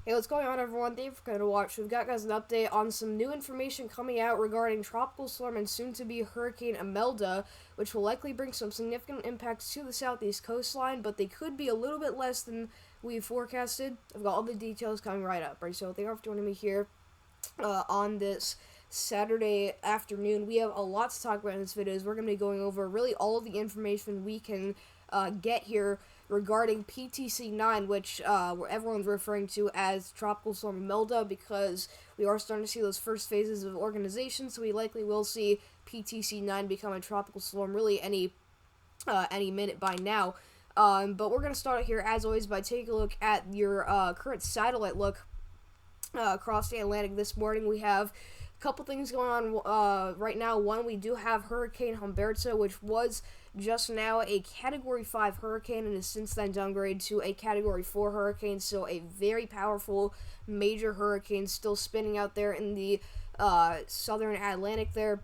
Hey, what's going on, everyone? Thank you for coming to watch. We've got guys an update on some new information coming out regarding Tropical Storm and soon-to-be Hurricane Imelda, which will likely bring some significant impacts to the southeast coastline, but they could be a little bit less than we forecasted. I've got all the details coming right up, right? So thank you for joining me here on this Saturday afternoon. We have a lot to talk about in this video. We're going to be going over really all of the information we can get here regarding PTC9, which everyone's referring to as Tropical Storm Imelda, because we are starting to see those first phases of organization, so we likely will see PTC9 become a tropical storm really any minute by now. But we're going to start here, as always, by taking a look at your current satellite look across the Atlantic this morning. We have a couple things going on right now. One, we do have Hurricane Humberto, which was just now a Category 5 hurricane and has since then downgraded to a Category 4 hurricane, so a very powerful major hurricane still spinning out there in the southern Atlantic there,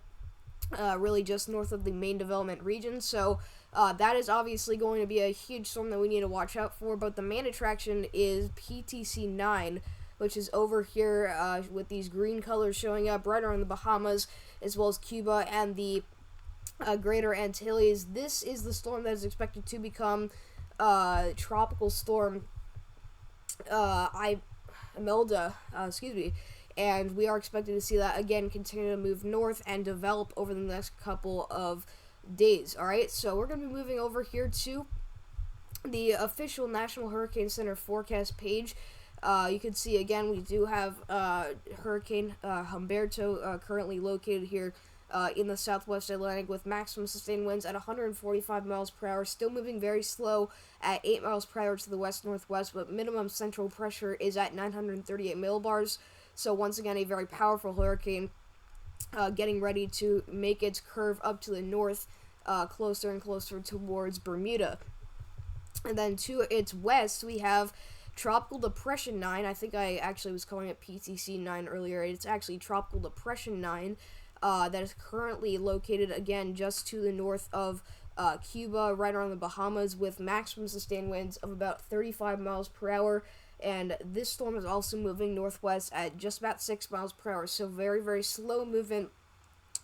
really just north of the main development region. So that is obviously going to be a huge storm that we need to watch out for, but the main attraction is PTC9, which is over here with these green colors showing up right around the Bahamas, as well as Cuba and the Greater Antilles. This is the storm that is expected to become Tropical Storm Imelda, and we are expected to see that again continue to move north and develop over the next couple of days. Alright, so we're going to be moving over here to the official National Hurricane Center forecast page. You can see again we do have Hurricane Humberto currently located here in the southwest Atlantic with maximum sustained winds at 145 miles per hour, still moving very slow at 8 miles per hour to the west-northwest, but minimum central pressure is at 938 millibars. So once again, a very powerful hurricane getting ready to make its curve up to the north, closer and closer towards Bermuda. And then to its west, we have Tropical Depression 9. I think I actually was calling it PTC 9 earlier. It's actually Tropical Depression 9. That is currently located, again, just to the north of Cuba, right around the Bahamas, with maximum sustained winds of about 35 miles per hour. And this storm is also moving northwest at just about 6 miles per hour. So very, very slow movement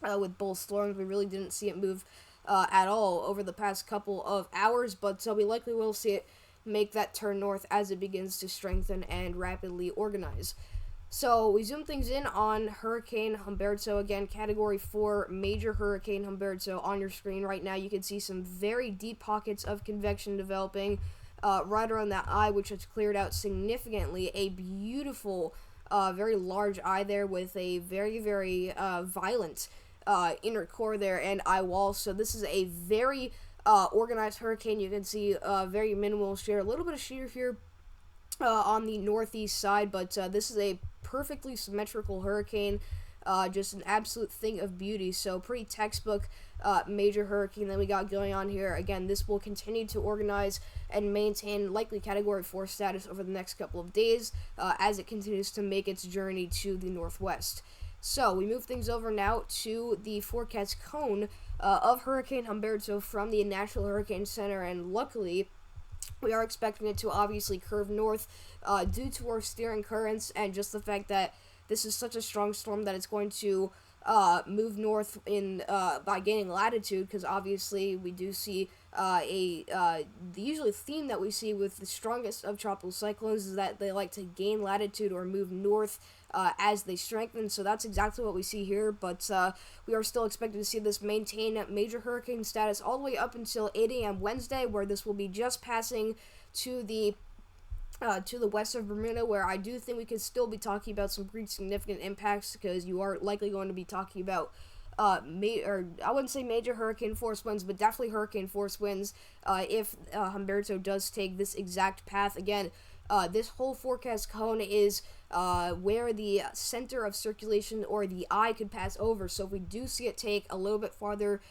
with both storms. We really didn't see it move at all over the past couple of hours, but we likely will see it make that turn north as it begins to strengthen and rapidly organize. So we zoom things in on Hurricane Humberto, again, Category 4 major Hurricane Humberto on your screen right now. You can see some very deep pockets of convection developing right around that eye, which has cleared out significantly. A beautiful, very large eye there with a very, very violent inner core there and eye wall. So this is a very organized hurricane. You can see very minimal shear, a little bit of shear here on the northeast side, but this is a perfectly symmetrical hurricane, just an absolute thing of beauty. So pretty textbook major hurricane that we got going on here. Again, this will continue to organize and maintain likely Category 4 status over the next couple of days as it continues to make its journey to the northwest. So we move things over now to the forecast cone of Hurricane Humberto from the National Hurricane Center, and luckily we are expecting it to obviously curve north due to our steering currents and just the fact that this is such a strong storm that it's going to move north in by gaining latitude, because obviously we do see the usually theme that we see with the strongest of tropical cyclones is that they like to gain latitude or move north as they strengthen. So that's exactly what we see here, but we are still expected to see this maintain major hurricane status all the way up until 8 a.m. Wednesday, where this will be just passing to the west of Bermuda, where I do think we could still be talking about some pretty significant impacts, because you are likely going to be talking about I wouldn't say major hurricane force winds, but definitely hurricane force winds if Humberto does take this exact path. Again, this whole forecast cone is where the center of circulation or the eye could pass over. So if we do see it take a little bit farther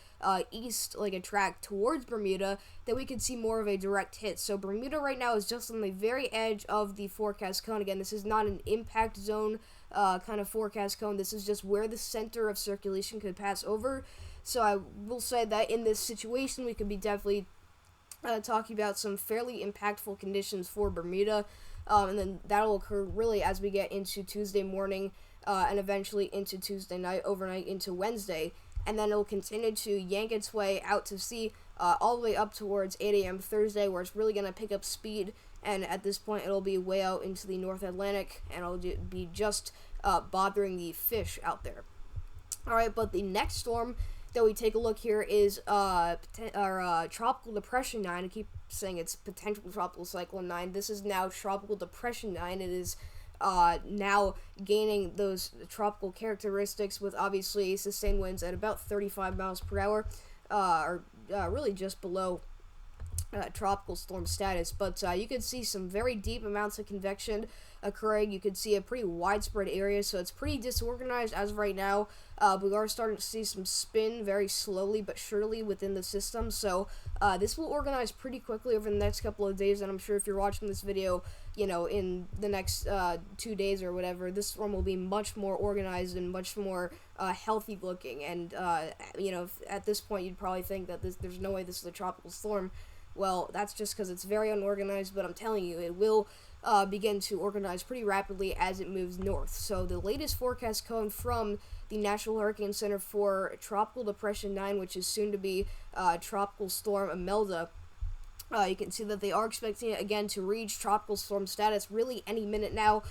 east, like a track towards Bermuda, then we could see more of a direct hit. So Bermuda right now is just on the very edge of the forecast cone. Again, this is not an impact zone kind of forecast cone. This is just where the center of circulation could pass over. So I will say that in this situation, we could be definitely talking about some fairly impactful conditions for Bermuda. and then that'll occur really as we get into Tuesday morning, and eventually into Tuesday night, overnight into Wednesday, and then it'll continue to yank its way out to sea, all the way up towards 8 a.m. Thursday, where it's really going to pick up speed, and at this point it'll be way out into the North Atlantic, and it'll be just bothering the fish out there. Alright, but the next storm that we take a look here is Tropical Depression 9. I keep saying it's potential Tropical Cyclone 9. This is now Tropical Depression 9. It is now gaining those tropical characteristics with obviously sustained winds at about 35 miles per hour, or really just below tropical storm status. But you can see some very deep amounts of convection occurring. You can see a pretty widespread area, so it's pretty disorganized as of right now. We are starting to see some spin very slowly but surely within the system, so this will organize pretty quickly over the next couple of days, and I'm sure if you're watching this video, you know, in the next 2 days or whatever, this storm will be much more organized and much more healthy looking, and you know, at this point you'd probably think that there's no way this is a tropical storm. Well, that's just because it's very unorganized, but I'm telling you, it will begin to organize pretty rapidly as it moves north. So the latest forecast coming from the National Hurricane Center for Tropical Depression 9, which is soon to be Tropical Storm Imelda, you can see that they are expecting it again to reach tropical storm status really any minute now.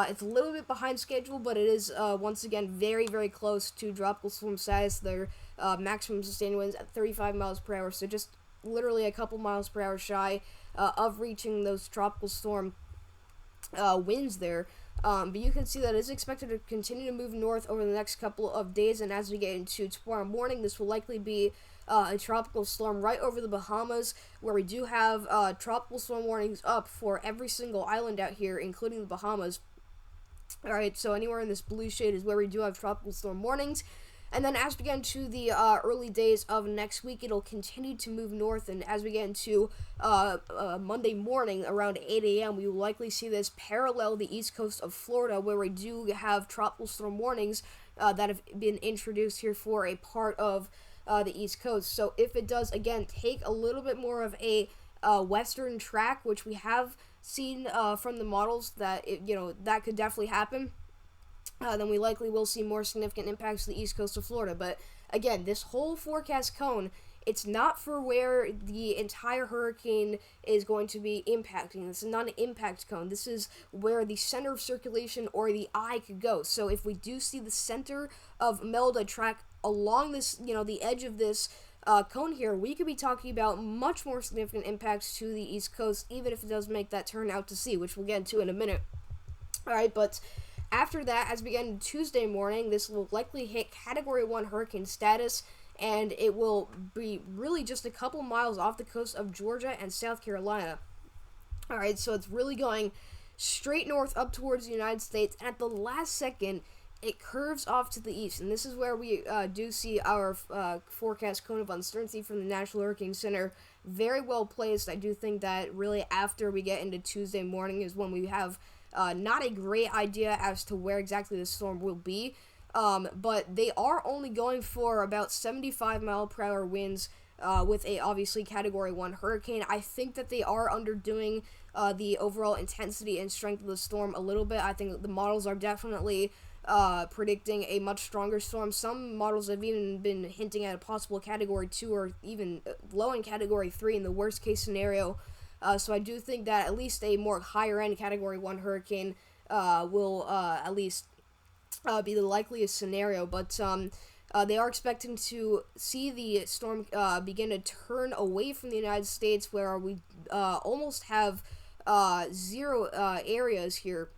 It's a little bit behind schedule, but it is once again very, very close to tropical storm status. Their maximum sustained winds at 35 miles per hour, so just literally a couple miles per hour shy of reaching those tropical storm winds there. But you can see that it's expected to continue to move north over the next couple of days, and as we get into tomorrow morning, this will likely be a tropical storm right over the Bahamas, where we do have tropical storm warnings up for every single island out here, including the Bahamas. Alright, so anywhere in this blue shade is where we do have tropical storm warnings. And then as we get into the early days of next week, it'll continue to move north, and as we get into Monday morning around 8 a.m., we will likely see this parallel the east coast of Florida, where we do have tropical storm warnings that have been introduced here for a part of the east coast. So if it does, again, take a little bit more of a western track, which we have seen from the models that, that could definitely happen, then we likely will see more significant impacts to the east coast of Florida. But again, this whole forecast cone, it's not for where the entire hurricane is going to be impacting. This is not an impact cone. This is where the center of circulation or the eye could go. So if we do see the center of Imelda track along this, the edge of this cone here, we could be talking about much more significant impacts to the east coast, even if it does make that turn out to sea, which we'll get into in a minute. Alright, but after that, as we get into Tuesday morning, this will likely hit Category 1 hurricane status, and it will be really just a couple miles off the coast of Georgia and South Carolina. Alright, so it's really going straight north up towards the United States, and at the last second, it curves off to the east, and this is where we do see our forecast cone of uncertainty from the National Hurricane Center very well placed. I do think that really after we get into Tuesday morning is when we have not a great idea as to where exactly the storm will be, but they are only going for about 75 mile per hour winds with a obviously Category 1 hurricane. I think that they are underdoing the overall intensity and strength of the storm a little bit. I think the models are definitely predicting a much stronger storm. Some models have even been hinting at a possible Category 2 or even low in Category 3 in the worst case scenario. So I do think that at least a more higher end Category 1 hurricane will at least be the likeliest scenario. But they are expecting to see the storm begin to turn away from the United States, where we almost have zero areas here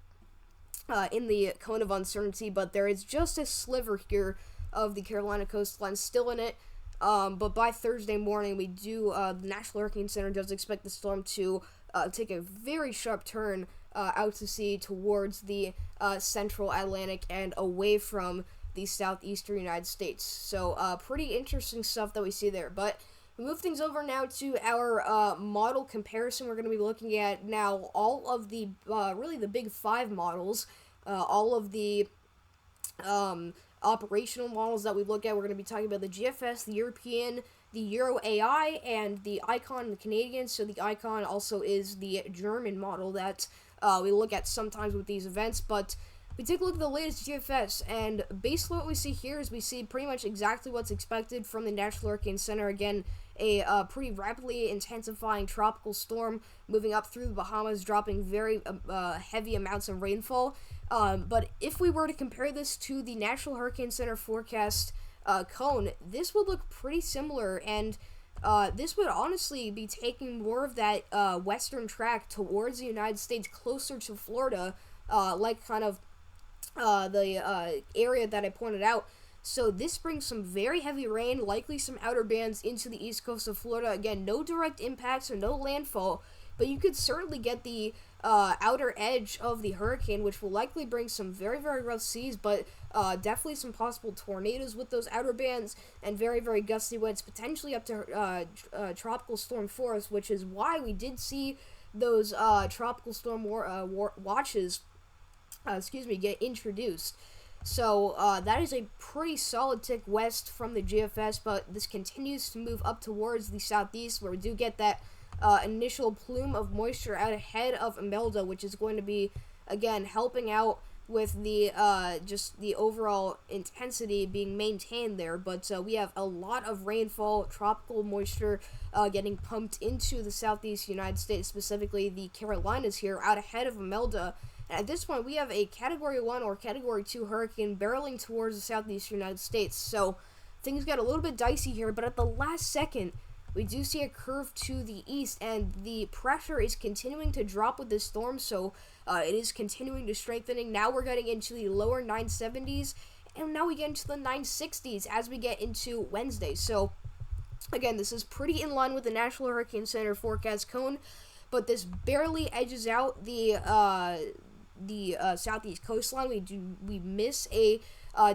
in the cone of uncertainty, but there is just a sliver here of the Carolina coastline still in it. But by Thursday morning, we do, the National Hurricane Center does expect the storm to take a very sharp turn out to sea towards the central Atlantic and away from the southeastern United States. So pretty interesting stuff that we see there. But we move things over now to our model comparison. We're going to be looking at now all of the, really the big five models, all of the operational models that we look at. We're going to be talking about the GFS, the European, the Euro AI, and the Icon, the Canadian. So the Icon also is the German model that we look at sometimes with these events, but we take a look at the latest GFS, and basically what we see here is we see pretty much exactly what's expected from the National Hurricane Center. Again, a pretty rapidly intensifying tropical storm moving up through the Bahamas, dropping very heavy amounts of rainfall. But if we were to compare this to the National Hurricane Center forecast cone, this would look pretty similar, and this would honestly be taking more of that western track towards the United States, closer to Florida, like kind of the area that I pointed out. So this brings some very heavy rain, likely some outer bands into the east coast of Florida. Again, no direct impacts or no landfall, but you could certainly get the outer edge of the hurricane, which will likely bring some very, very rough seas, but definitely some possible tornadoes with those outer bands, and very, very gusty winds, potentially up to tropical storm force, which is why we did see those tropical storm watches get introduced. So that is a pretty solid tick west from the GFS, but this continues to move up towards the southeast, where we do get that initial plume of moisture out ahead of Imelda, which is going to be, again, helping out with the just the overall intensity being maintained there. But we have a lot of rainfall, tropical moisture getting pumped into the southeast United States, specifically the Carolinas here, out ahead of Imelda. At this point, we have a Category 1 or Category 2 hurricane barreling towards the southeast United States. So things got a little bit dicey here, but at the last second, we do see a curve to the east, and the pressure is continuing to drop with this storm, so it is continuing to strengthening. Now we're getting into the lower 970s, and now we get into the 960s as we get into Wednesday. So, again, this is pretty in line with the National Hurricane Center forecast cone, but this barely edges out the southeast coastline. We miss a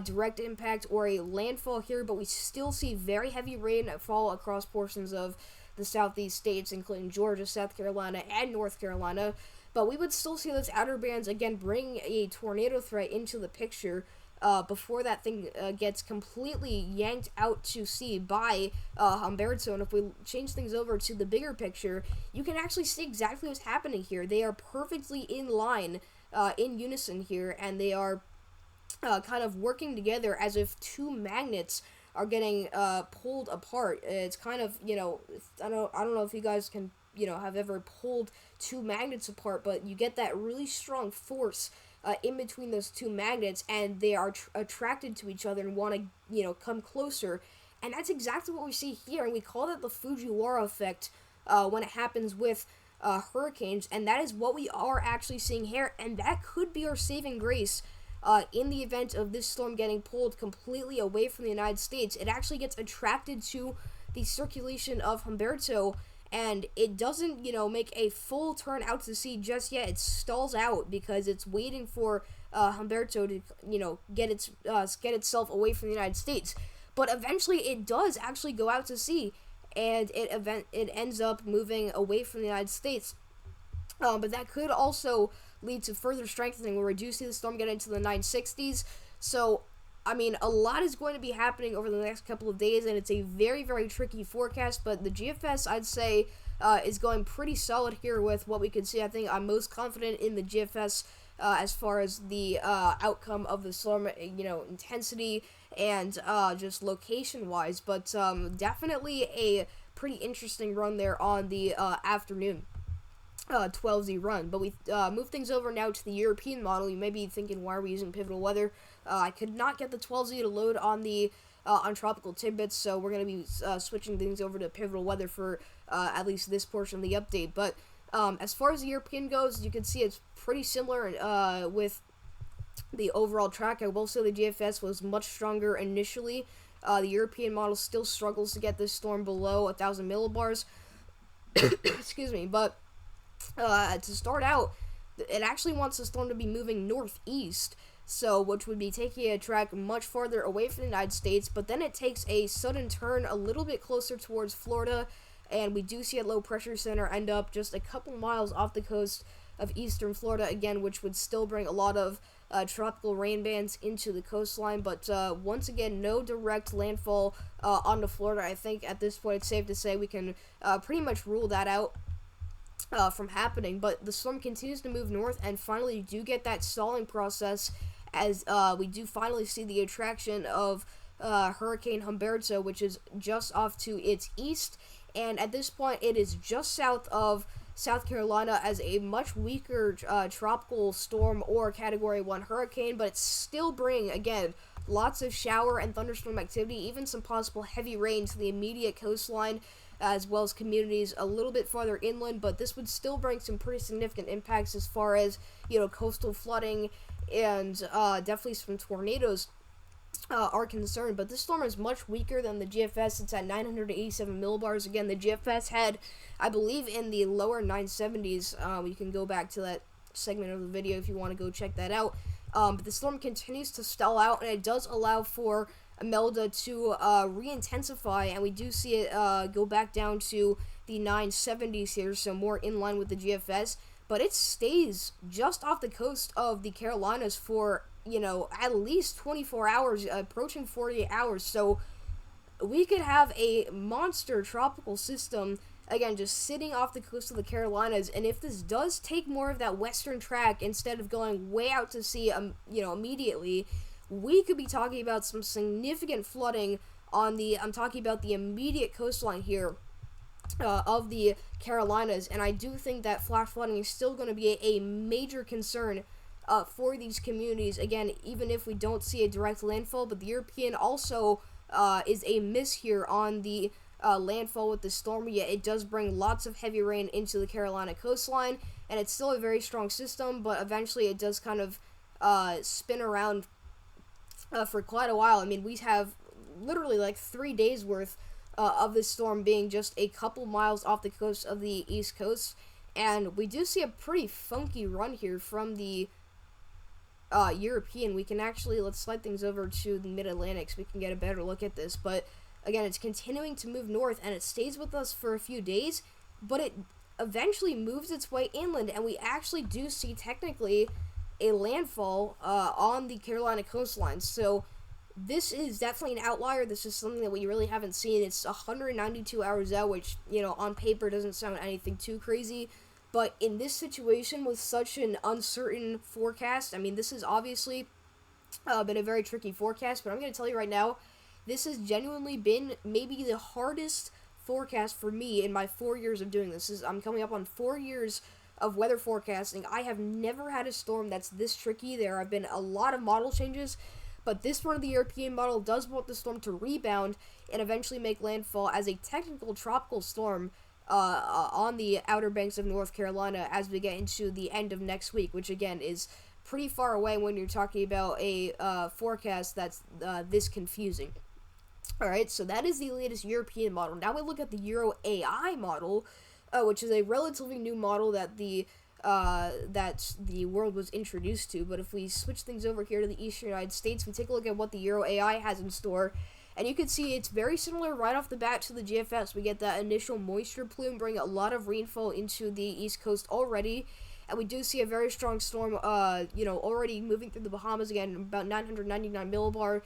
direct impact or a landfall here, but we still see very heavy rainfall across portions of the southeast states, including Georgia, South Carolina, and North Carolina. But we would still see those outer bands again bring a tornado threat into the picture before that thing gets completely yanked out to sea by Humberto. And if we change things over to the bigger picture, you can actually see exactly what's happening here. They are perfectly in line, in unison here, and they are kind of working together as if two magnets are getting pulled apart. It's kind of, I don't know if you guys can, have ever pulled two magnets apart, but you get that really strong force in between those two magnets, and they are attracted to each other and want to, come closer. And that's exactly what we see here, and we call that the Fujiwara effect when it happens with hurricanes, and that is what we are actually seeing here, and that could be our saving grace. In the event of this storm getting pulled completely away from the United States, it actually gets attracted to the circulation of Humberto, and it doesn't, make a full turn out to sea just yet. It stalls out because it's waiting for Humberto to, get itself away from the United States. But eventually, it does actually go out to sea, and it ends up moving away from the United States. But that could also lead to further strengthening where we do see the storm get into the 960s. So, a lot is going to be happening over the next couple of days, and it's a very, very tricky forecast, but the GFS, I'd say, is going pretty solid here with what we can see. I think I'm most confident in the GFS as far as the outcome of the storm, intensity and just location-wise, but definitely a pretty interesting run there on the afternoon 12Z run. But we move things over now to the European model. You may be thinking, why are we using pivotal weather? I could not get the 12Z to load on the on tropical tidbits, so we're going to be switching things over to pivotal weather for at least this portion of the update. But as far as the European goes, you can see it's pretty similar with the overall track. I will say the GFS was much stronger initially. The European model still struggles to get this storm below 1,000 millibars. Excuse me, but to start out, it actually wants the storm to be moving northeast, so which would be taking a track much farther away from the United States, but then it takes a sudden turn a little bit closer towards Florida, and we do see a low pressure center end up just a couple miles off the coast of eastern Florida again, which would still bring a lot of tropical rain bands into the coastline, but once again, no direct landfall onto Florida. I think at this point it's safe to say we can pretty much rule that out. from happening, but the storm continues to move north, and finally you do get that stalling process as we do finally see the attraction of Hurricane Humberto, which is just off to its east, and at this point it is just south of South Carolina as a much weaker tropical storm or Category 1 hurricane, but it's still bringing, again, lots of shower and thunderstorm activity, even some possible heavy rain to the immediate coastline, as well as communities a little bit farther inland, but this would still bring some pretty significant impacts as far as, coastal flooding and definitely some tornadoes are concerned. But this storm is much weaker than the GFS. It's at 987 millibars. Again, the GFS had, I believe, in the lower 970s. You can go back to that segment of the video if you want to go check that out. But the storm continues to stall out, and it does allow for Imelda to re-intensify, and we do see it go back down to the 970s here, so more in line with the GFS, but it stays just off the coast of the Carolinas for, at least 24 hours, approaching 48 hours, so we could have a monster tropical system, again, just sitting off the coast of the Carolinas, and if this does take more of that western track instead of going way out to sea, immediately, we could be talking about some significant flooding on I'm talking about the immediate coastline here of the Carolinas, and I do think that flash flooding is still going to be a major concern for these communities, again, even if we don't see a direct landfall, but the European also is a miss here on the landfall with the storm, yet it does bring lots of heavy rain into the Carolina coastline, and it's still a very strong system, but eventually it does kind of spin around for quite a while. I mean, we have literally like 3 days worth of this storm being just a couple miles off the coast of the East Coast, and we do see a pretty funky run here from the European. We can actually, let's slide things over to the Mid-Atlantic so we can get a better look at this, but again, it's continuing to move north, and it stays with us for a few days, but it eventually moves its way inland, and we actually do see technically a landfall on the Carolina coastline. So this is definitely an outlier. This is something that we really haven't seen. It's 192 hours out, which, on paper doesn't sound anything too crazy. But in this situation with such an uncertain forecast, I mean, this has obviously been a very tricky forecast, but I'm going to tell you right now, this has genuinely been maybe the hardest forecast for me in my 4 years of doing this. I'm coming up on 4 years of weather forecasting. I have never had a storm that's this tricky. There have been a lot of model changes, but this one of the European model does want the storm to rebound and eventually make landfall as a technical tropical storm on the outer banks of North Carolina as we get into the end of next week, which again is pretty far away when you're talking about a forecast that's this confusing. Alright, so that is the latest European model. Now we look at the Euro AI model, which is a relatively new model that the world was introduced to. But if we switch things over here to the eastern United States, we take a look at what the Euro AI has in store, and you can see it's very similar right off the bat to the GFS. We get that initial moisture plume, bring a lot of rainfall into the East Coast already, and we do see a very strong storm, already moving through the Bahamas again, about 999 millibar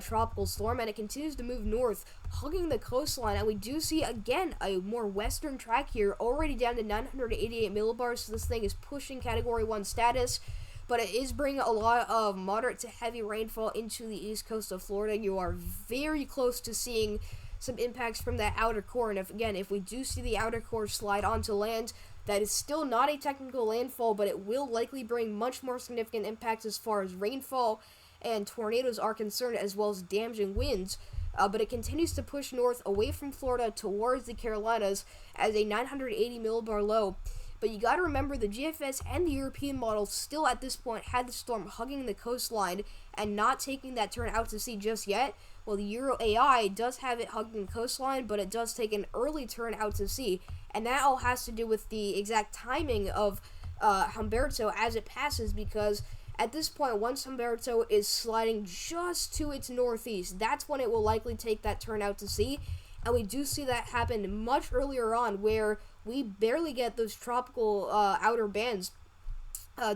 tropical storm, and it continues to move north, hugging the coastline, and we do see, again, a more western track here, already down to 988 millibars, so this thing is pushing Category 1 status, but it is bringing a lot of moderate to heavy rainfall into the east coast of Florida. You are very close to seeing some impacts from that outer core, and if we do see the outer core slide onto land, that is still not a technical landfall, but it will likely bring much more significant impacts as far as rainfall and tornadoes are concerned, as well as damaging winds. But it continues to push north away from Florida towards the Carolinas as a 980 millibar low. But you gotta remember, the GFS and the European model still at this point had the storm hugging the coastline and not taking that turn out to sea just yet. Well, the Euro AI does have it hugging the coastline, but it does take an early turn out to sea. And that all has to do with the exact timing of Humberto as it passes, because at this point, once Humberto is sliding just to its northeast, that's when it will likely take that turn out to sea. And we do see that happen much earlier on, where we barely get those tropical outer bands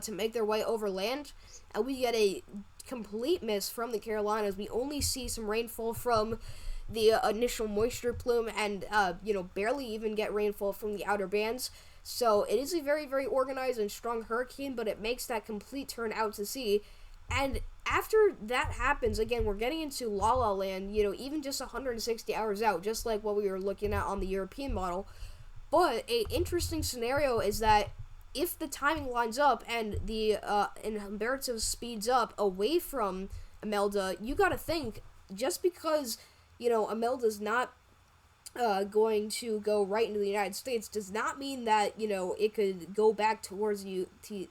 to make their way over land, and we get a complete miss from the Carolinas. We only see some rainfall from the initial moisture plume, and barely even get rainfall from the outer bands. So it is a very, very organized and strong hurricane, but it makes that complete turn out to sea. And after that happens, again, we're getting into La La Land, even just 160 hours out, just like what we were looking at on the European model. But a interesting scenario is that if the timing lines up and and Humberto speeds up away from Imelda, you gotta think, just because, Imelda's not going to go right into the United States does not mean that, it could go back towards the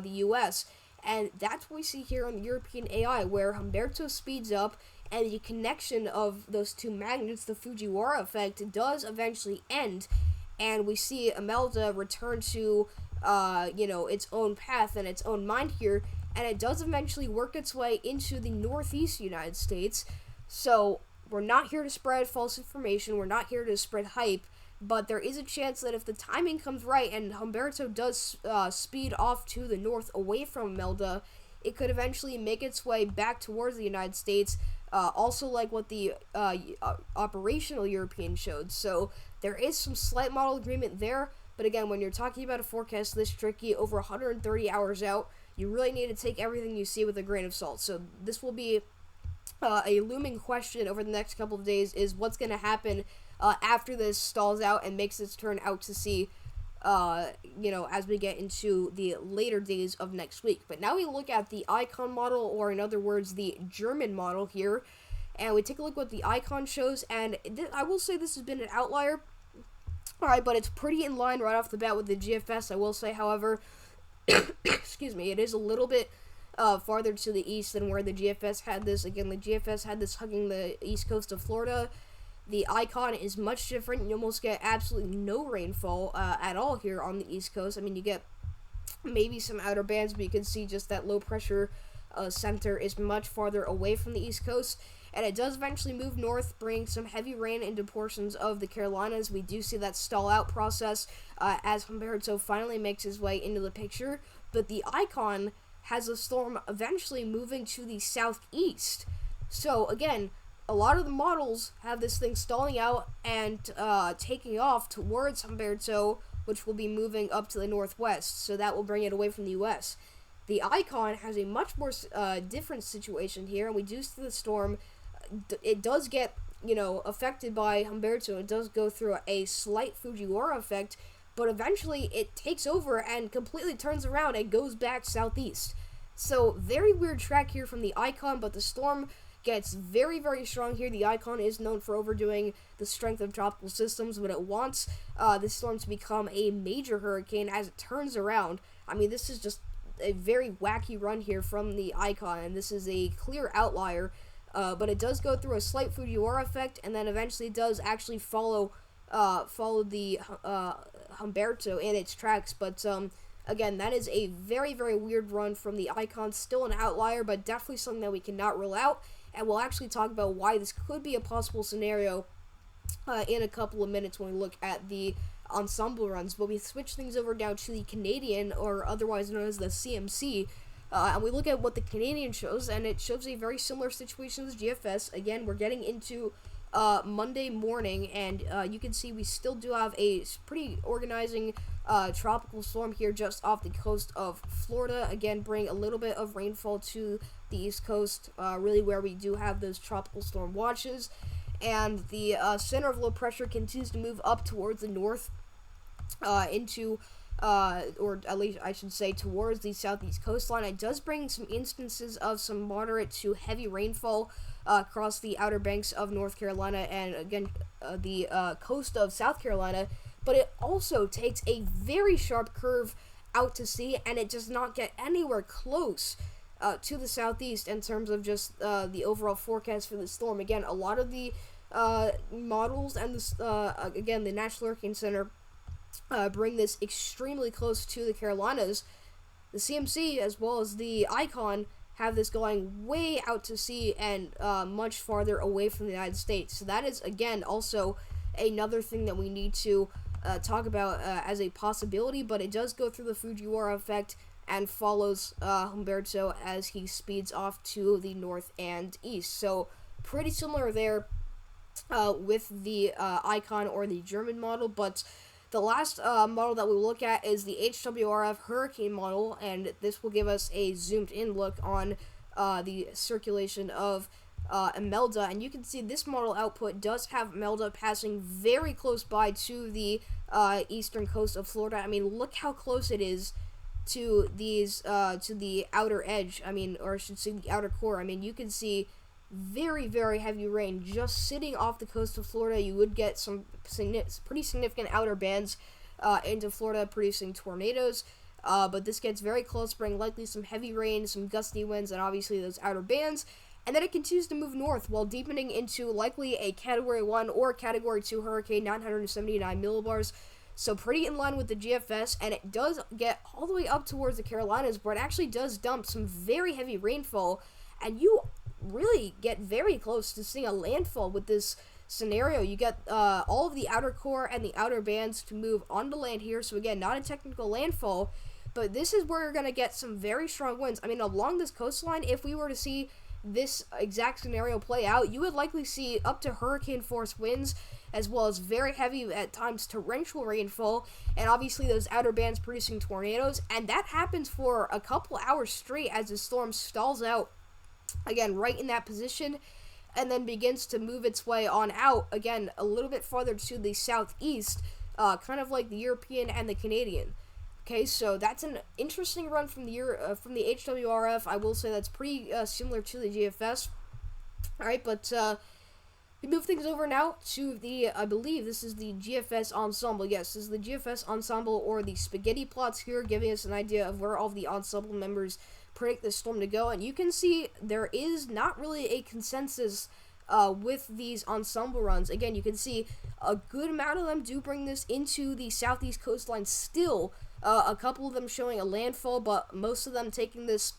U.S. And that's what we see here on the European AI, where Humberto speeds up, and the connection of those two magnets, the Fujiwara effect, does eventually end, and we see Imelda return to, its own path and its own mind here, and it does eventually work its way into the Northeast United States. So we're not here to spread false information, we're not here to spread hype, but there is a chance that if the timing comes right and Humberto does speed off to the north away from Imelda, it could eventually make its way back towards the United States, also like what the operational European showed. So there is some slight model agreement there, but again, when you're talking about a forecast this tricky over 130 hours out, you really need to take everything you see with a grain of salt. So this will be a looming question over the next couple of days, is what's going to happen after this stalls out and makes its turn out to sea, as we get into the later days of next week. But now we look at the icon model, or in other words, the German model here, and we take a look at what the icon shows, and I will say this has been an outlier, alright, but it's pretty in line right off the bat with the GFS. I will say, however, excuse me, it is a little bit farther to the east than where the GFS had this. Again, the GFS had this hugging the east coast of Florida. The icon is much different. You almost get absolutely no rainfall at all here on the East Coast. I mean, you get maybe some outer bands, but you can see just that low pressure center is much farther away from the East Coast. And it does eventually move north, bring some heavy rain into portions of the Carolinas. We do see that stall out process as Humberto finally makes his way into the picture. But the icon has a storm eventually moving to the southeast. So again, a lot of the models have this thing stalling out and taking off towards Humberto, which will be moving up to the northwest, so that will bring it away from the U.S. The icon has a much more different situation here, and we do see the storm. It does get, affected by Humberto. It does go through a slight Fujiwara effect, but eventually it takes over and completely turns around and goes back southeast. So, very weird track here from the icon, but the storm gets very, very strong here. The icon is known for overdoing the strength of tropical systems, but it wants this storm to become a major hurricane as it turns around. I mean, this is just a very wacky run here from the icon, and this is a clear outlier, but it does go through a slight Fujiwara effect, and then eventually does actually follow the Humberto in its tracks, but again, that is a very, very weird run from the icon. Still an outlier, but definitely something that we cannot rule out. And we'll actually talk about why this could be a possible scenario in a couple of minutes when we look at the ensemble runs. But we switch things over down to the Canadian, or otherwise known as the CMC, and we look at what the Canadian shows, and it shows a very similar situation as GFS. Again, we're getting into Monday morning, and you can see we still do have a pretty organizing tropical storm here just off the coast of Florida. Again, bring a little bit of rainfall to the East Coast, really where we do have those tropical storm watches. And the center of low pressure continues to move up towards the north into or at least I should say towards the southeast coastline. It does bring some instances of some moderate to heavy rainfall across the outer banks of North Carolina and again the coast of South Carolina, but it also takes a very sharp curve out to sea, and it does not get anywhere close to the southeast in terms of just the overall forecast for the storm. Again, a lot of the models and again the National Hurricane Center bring this extremely close to the Carolinas. The CMC as well as the Icon have this going way out to sea and much farther away from the United States. So that is, again, also another thing that we need to talk about as a possibility, but it does go through the Fujiwara effect and follows Humberto as he speeds off to the north and east. So pretty similar there. with the Icon or the German model, but the last model that we'll look at is the HWRF Hurricane model, and this will give us a zoomed in look on the circulation of Imelda, and you can see this model output does have Imelda passing very close by to the eastern coast of Florida. I mean, look how close it is to these to the outer edge. I mean, or I should say the outer core. I mean, you can see very, very heavy rain just sitting off the coast of Florida. You would get some pretty significant outer bands into Florida producing tornadoes. But this gets very close, bringing likely some heavy rain, some gusty winds, and obviously those outer bands. And then it continues to move north while deepening into likely a Category 1 or Category 2 hurricane, 979 millibars. So pretty in line with the GFS, and it does get all the way up towards the Carolinas, where it actually does dump some very heavy rainfall, and you really get very close to seeing a landfall with this scenario. You get all of the outer core and the outer bands to move onto land here, so again, not a technical landfall, but this is where you're going to get some very strong winds. I mean, along this coastline, if we were to see this exact scenario play out, you would likely see up to hurricane force winds, as well as very heavy, at times torrential rainfall, and obviously those outer bands producing tornadoes, and that happens for a couple hours straight as the storm stalls out, again, right in that position, and then begins to move its way on out, again, a little bit farther to the southeast, kind of like the European and the Canadian. Okay, so that's an interesting run from the HWRF. I will say that's pretty similar to the GFS. All right, but we move things over now to the, I believe this is the GFS ensemble. Yes, this is the GFS ensemble, or the spaghetti plots here, giving us an idea of where all of the ensemble members predict the storm to go. And you can see there is not really a consensus with these ensemble runs. Again, you can see a good amount of them do bring this into the southeast coastline still. A couple of them showing a landfall, but most of them taking this,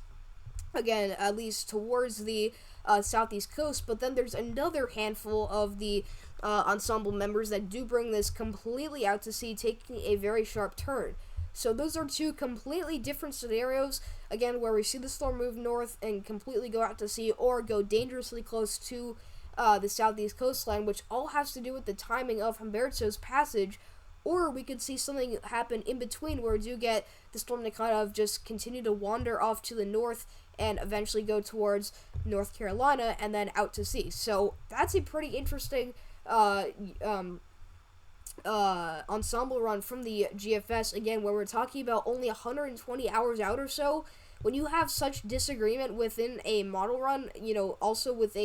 again, at least towards the southeast coast. But then there's another handful of the ensemble members that do bring this completely out to sea, taking a very sharp turn. So those are two completely different scenarios, again, where we see the storm move north and completely go out to sea, or go dangerously close to the southeast coastline, which all has to do with the timing of Humberto's passage. Or we could see something happen in between, where we do get the storm to kind of just continue to wander off to the north and eventually go towards North Carolina and then out to sea. So that's a pretty interesting ensemble run from the GFS, again, where we're talking about only 120 hours out or so. When you have such disagreement within a model run, also with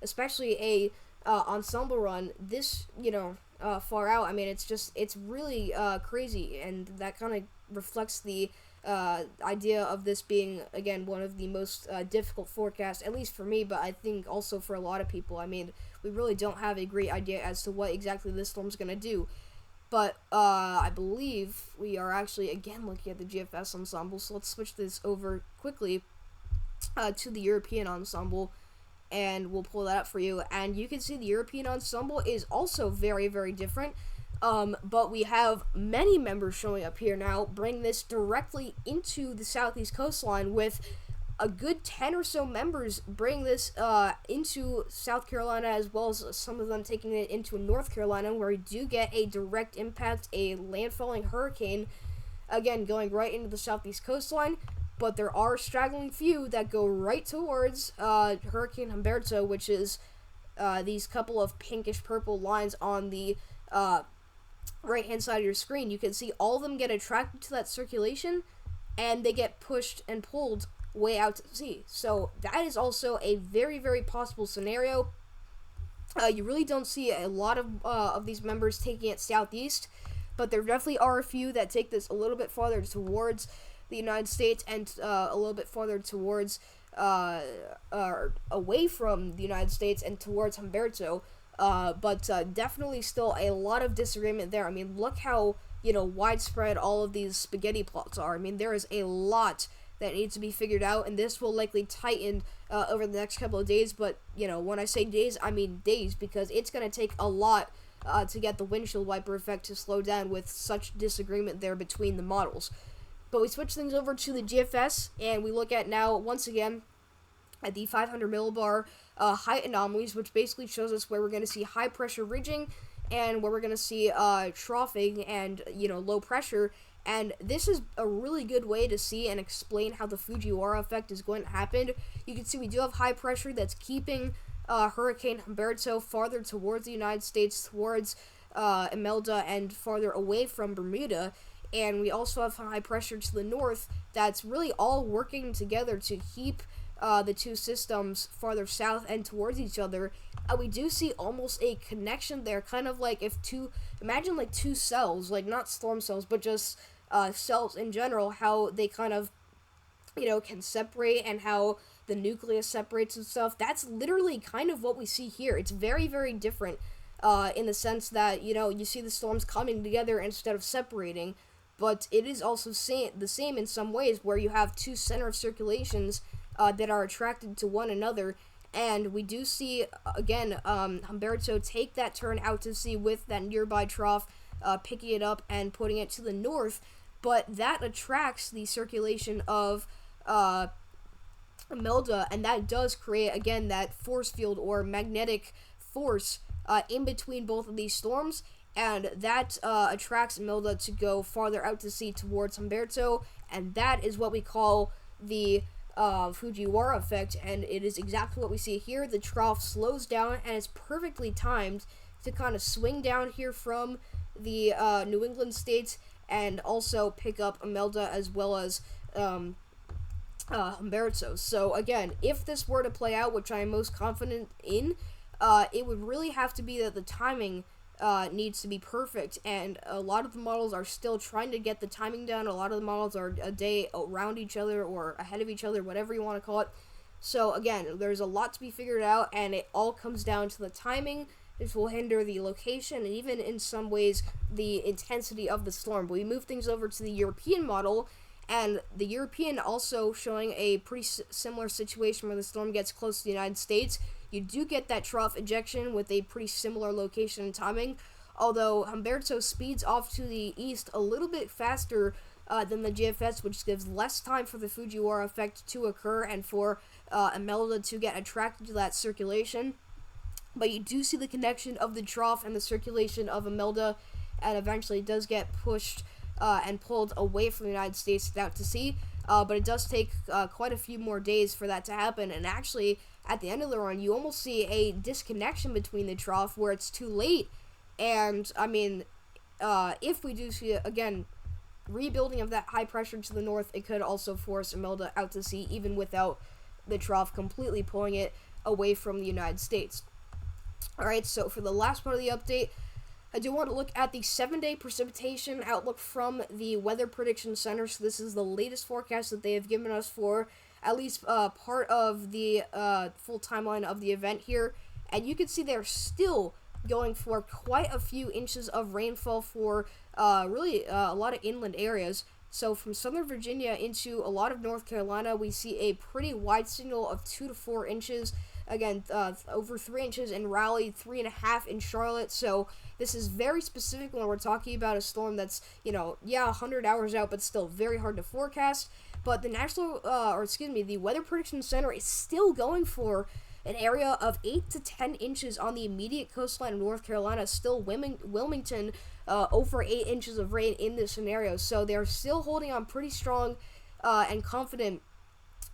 especially a ensemble run, this, far out, I mean, it's really crazy, and that kind of reflects the idea of this being, again, one of the most difficult forecasts, at least for me, but I think also for a lot of people. I mean, we really don't have a great idea as to what exactly this storm's going to do. But I believe we are actually, again, looking at the GFS ensemble, so let's switch this over quickly to the European ensemble, and we'll pull that up for you. And you can see the European ensemble is also very, very different. But we have many members showing up here now, bring this directly into the southeast coastline, with a good 10 or so members bring this into South Carolina, as well as some of them taking it into North Carolina, where we do get a direct impact, a landfalling hurricane, again, going right into the southeast coastline. But there are straggling few that go right towards Hurricane Humberto, which is these couple of pinkish purple lines on the right-hand side of your screen. You can see all of them get attracted to that circulation, and they get pushed and pulled way out to sea. So that is also a very, very possible scenario. You really don't see a lot of these members taking it southeast, but there definitely are a few that take this a little bit farther towards the United States, and a little bit farther towards away from the United States and towards Humberto. But definitely still a lot of disagreement there. I mean, look how widespread all of these spaghetti plots are. I mean, there is a lot that needs to be figured out, and this will likely tighten over the next couple of days. But when I say days, I mean days, because it's going to take a lot to get the windshield wiper effect to slow down with such disagreement there between the models. But we switch things over to the GFS, and we look at now, once again, at the 500 millibar height anomalies, which basically shows us where we're going to see high pressure ridging and where we're going to see troughing and, low pressure. And this is a really good way to see and explain how the Fujiwara effect is going to happen. You can see we do have high pressure that's keeping Hurricane Humberto farther towards the United States, towards Imelda, and farther away from Bermuda. And we also have high pressure to the north that's really all working together to keep the two systems farther south and towards each other. We do see almost a connection there, kind of like imagine like two cells, like not storm cells, but just cells in general, how they kind of, can separate and how the nucleus separates and stuff. That's literally kind of what we see here. It's very, very different in the sense that, you see the storms coming together instead of separating, but it is also the same in some ways where you have two center of circulations that are attracted to one another. And we do see, again, Humberto take that turn out to sea with that nearby trough, picking it up and putting it to the north, but that attracts the circulation of Imelda, and that does create, again, that force field or magnetic force in between both of these storms, and that attracts Imelda to go farther out to sea towards Humberto, and that is what we call the Fujiwara effect, and it is exactly what we see here. The trough slows down, and it's perfectly timed to kind of swing down here from the New England states, and also pick up Imelda as well as Humberto. So again, if this were to play out, which I am most confident in, it would really have to be that the timing needs to be perfect, and a lot of the models are still trying to get the timing down. A lot of the models are a day around each other or ahead of each other, whatever you want to call it. So again, there's a lot to be figured out, and it all comes down to the timing. This will hinder the location and even in some ways the intensity of the storm. But we move things over to the European model, and the European also showing a pretty similar situation where the storm gets close to the United States. You do get that trough ejection with a pretty similar location and timing, although Humberto speeds off to the east a little bit faster than the GFS, which gives less time for the Fujiwara effect to occur and for Imelda to get attracted to that circulation. But you do see the connection of the trough and the circulation of Imelda, and eventually it does get pushed and pulled away from the United States out to sea. But it does take quite a few more days for that to happen, and actually at the end of the run you almost see a disconnection between the trough where it's too late. And I mean, if we do see, again, rebuilding of that high pressure to the north, it could also force Imelda out to sea even without the trough completely pulling it away from the United States. Alright, so for the last part of the update, I do want to look at the 7-day precipitation outlook from the Weather Prediction Center. So this is the latest forecast that they have given us for at least part of the full timeline of the event here. And you can see they're still going for quite a few inches of rainfall for really a lot of inland areas. So from Southern Virginia into a lot of North Carolina, we see a pretty wide signal of 2 to 4 inches. Again, over 3 inches in Raleigh, 3.5 in Charlotte. So this is very specific when we're talking about a storm that's, 100 hours out, but still very hard to forecast. But the the Weather Prediction Center is still going for an area of 8 to 10 inches on the immediate coastline of North Carolina. Still Wilmington, over 8 inches of rain in this scenario. So they're still holding on pretty strong and confident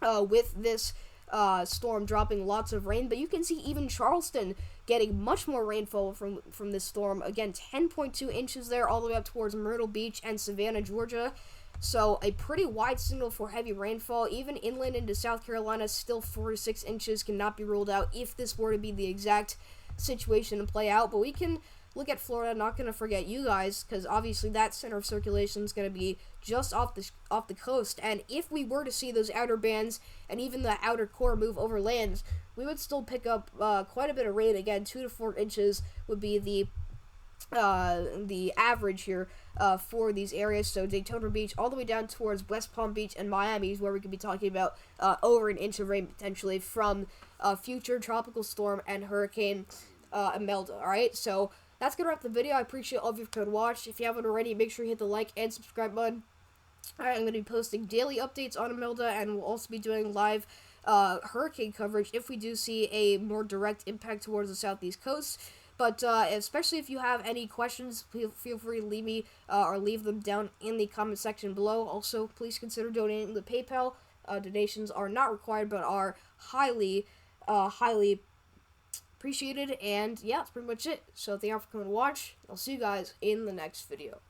with this storm dropping lots of rain. But you can see even Charleston getting much more rainfall from this storm. Again, 10.2 inches there, all the way up towards Myrtle Beach and Savannah, Georgia. So a pretty wide signal for heavy rainfall. Even inland into South Carolina, still 4 to 6 inches cannot be ruled out if this were to be the exact situation to play out. But we can look at Florida, not going to forget you guys, because obviously that center of circulation is going to be just off the coast. And if we were to see those outer bands and even the outer core move over land, we would still pick up quite a bit of rain. Again, 2 to 4 inches would be the average here for these areas. So Daytona Beach all the way down towards West Palm Beach and Miami is where we could be talking about over an inch of rain potentially from future tropical storm and Hurricane Imelda. Alright, so that's going to wrap the video. I appreciate all of you who could watch. If you haven't already, make sure you hit the like and subscribe button. Alright, I'm going to be posting daily updates on Imelda, and we'll also be doing live hurricane coverage if we do see a more direct impact towards the southeast coast. But especially if you have any questions, feel free to leave me or leave them down in the comment section below. Also, please consider donating to PayPal. Donations are not required, but are highly appreciated. And yeah, that's pretty much it. So thank you all for coming to watch. I'll see you guys in the next video.